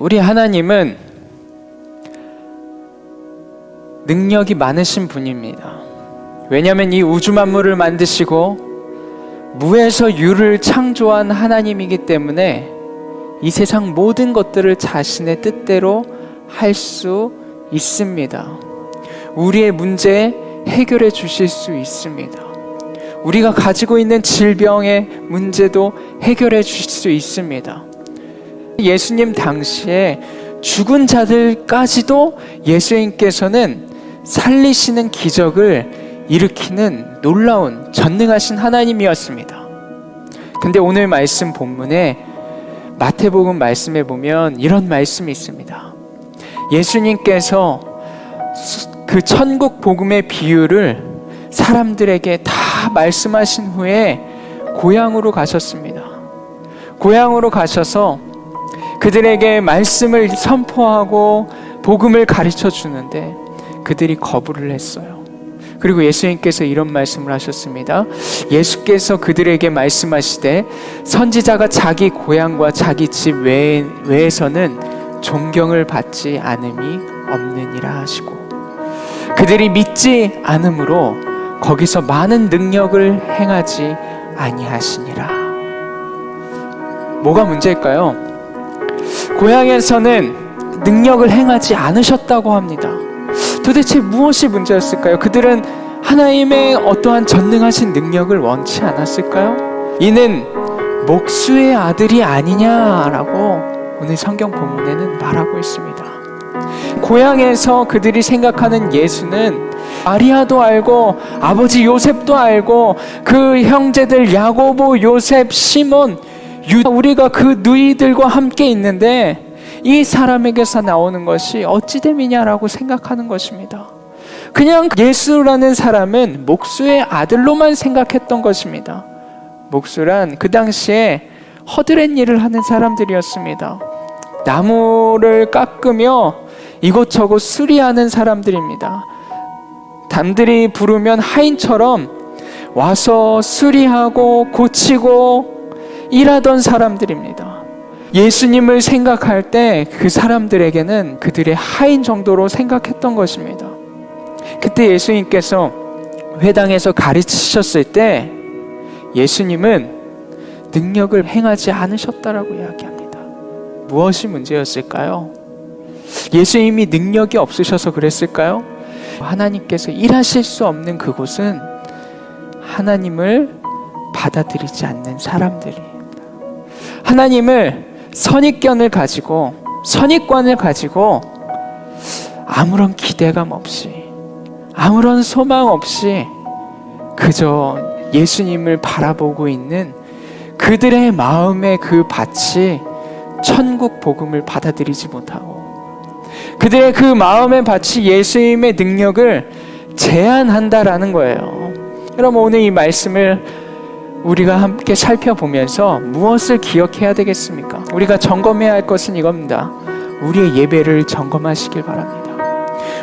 우리 하나님은 능력이 많으신 분입니다. 왜냐하면 이 우주 만물을 만드시고 무에서 유를 창조한 하나님이기 때문에 이 세상 모든 것들을 자신의 뜻대로 할 수 있습니다. 우리의 문제 해결해 주실 수 있습니다. 우리가 가지고 있는 질병의 문제도 해결해 주실 수 있습니다. 예수님 당시에 죽은 자들까지도 예수님께서는 살리시는 기적을 일으키는 놀라운 전능하신 하나님이었습니다. 근데 오늘 말씀 본문에 마태복음 말씀에 보면 이런 말씀이 있습니다. 예수님께서 그 천국 복음의 비유를 사람들에게 다 말씀하신 후에 고향으로 가셨습니다. 고향으로 가셔서 그들에게 말씀을 선포하고 복음을 가르쳐 주는데 그들이 거부를 했어요. 그리고 예수님께서 이런 말씀을 하셨습니다. 예수께서 그들에게 말씀하시되 선지자가 자기 고향과 자기 집 외에서는 존경을 받지 않음이 없느니라 하시고, 그들이 믿지 않으므로 거기서 많은 능력을 행하지 아니하시니라. 뭐가 문제일까요? 고향에서는 능력을 행하지 않으셨다고 합니다. 도대체 무엇이 문제였을까요? 그들은 하나님의 어떠한 전능하신 능력을 원치 않았을까요? 이는 목수의 아들이 아니냐라고 오늘 성경 본문에는 말하고 있습니다. 고향에서 그들이 생각하는 예수는 마리아도 알고 아버지 요셉도 알고 그 형제들 야고보, 요셉, 시몬, 유다, 우리가 그 누이들과 함께 있는데 이 사람에게서 나오는 것이 어찌 됨이냐라고 생각하는 것입니다. 그냥 예수라는 사람은 목수의 아들로만 생각했던 것입니다. 목수란 그 당시에 허드렛 일을 하는 사람들이었습니다. 나무를 깎으며 이곳저곳 수리하는 사람들입니다. 남들이 부르면 하인처럼 와서 수리하고 고치고 일하던 사람들입니다. 예수님을 생각할 때 그 사람들에게는 그들의 하인 정도로 생각했던 것입니다. 그때 예수님께서 회당에서 가르치셨을 때 예수님은 능력을 행하지 않으셨다라고 이야기합니다. 무엇이 문제였을까요? 예수님이 능력이 없으셔서 그랬을까요? 하나님께서 일하실 수 없는 그곳은 하나님을 받아들이지 않는 사람들입니다. 하나님을 선입견을 가지고 선입관을 가지고 아무런 기대감 없이 아무런 소망 없이 그저 예수님을 바라보고 있는 그들의 마음의 그 밭이 천국 복음을 받아들이지 못하고 그들의 그 마음의 밭이 예수님의 능력을 제한한다라는 거예요. 여러분, 오늘 이 말씀을 우리가 함께 살펴보면서 무엇을 기억해야 되겠습니까? 우리가 점검해야 할 것은 이겁니다. 우리의 예배를 점검하시길 바랍니다.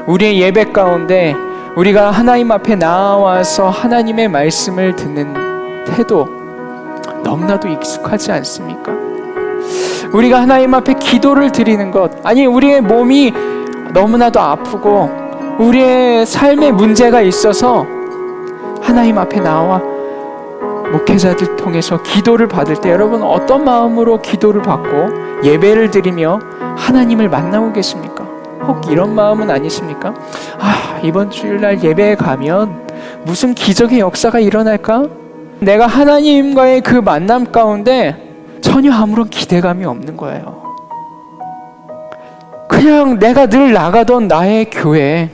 우리의 예배 가운데 우리가 하나님 앞에 나와서 하나님의 말씀을 듣는 태도 너무나도 익숙하지 않습니까? 우리가 하나님 앞에 기도를 드리는 것, 아니 우리의 몸이 너무나도 아프고 우리의 삶에 문제가 있어서 하나님 앞에 나와 목회자들 통해서 기도를 받을 때 여러분 어떤 마음으로 기도를 받고 예배를 드리며 하나님을 만나고 계십니까? 혹 이런 마음은 아니십니까? 이번 주일날 예배에 가면 무슨 기적의 역사가 일어날까? 내가 하나님과의 그 만남 가운데 전혀 아무런 기대감이 없는 거예요. 그냥 내가 늘 나가던 나의 교회,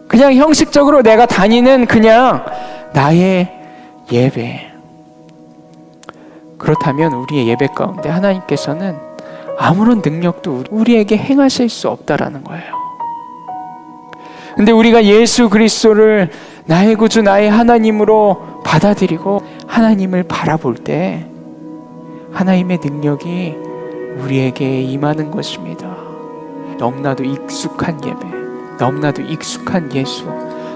그냥 형식적으로 내가 다니는 그냥 나의 예배. 그렇다면 우리의 예배 가운데 하나님께서는 아무런 능력도 우리에게 행하실 수 없다라는 거예요. 근데 우리가 예수 그리스도를 나의 구주, 나의 하나님으로 받아들이고 하나님을 바라볼 때 하나님의 능력이 우리에게 임하는 것입니다. 너무나도 익숙한 예배, 너무나도 익숙한 예수,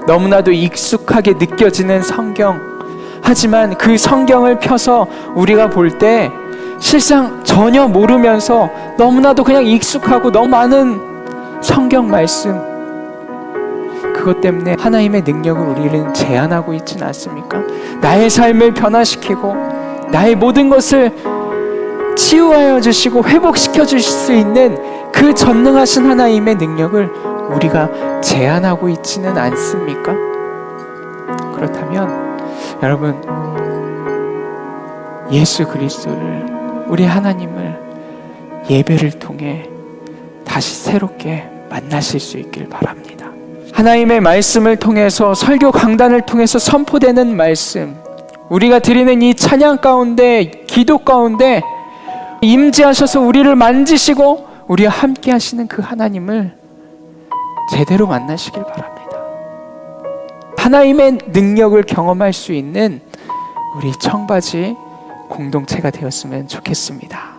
너무나도 익숙하게 느껴지는 성경. 하지만 그 성경을 펴서 우리가 볼 때 실상 전혀 모르면서 너무나도 그냥 익숙하고 너무 많은 성경 말씀, 그것 때문에 하나님의 능력을 우리는 제한하고 있지는 않습니까? 나의 삶을 변화시키고 나의 모든 것을 치유하여 주시고 회복시켜 주실 수 있는 그 전능하신 하나님의 능력을 우리가 제한하고 있지는 않습니까? 그렇다면 여러분, 예수 그리스도를, 우리 하나님을 예배를 통해 다시 새롭게 만나실 수 있길 바랍니다. 하나님의 말씀을 통해서, 설교 강단을 통해서 선포되는 말씀, 우리가 드리는 이 찬양 가운데, 기도 가운데 임재하셔서 우리를 만지시고 우리와 함께 하시는 그 하나님을 제대로 만나시길 바랍니다. 하나님의 능력을 경험할 수 있는 우리 청바지 공동체가 되었으면 좋겠습니다.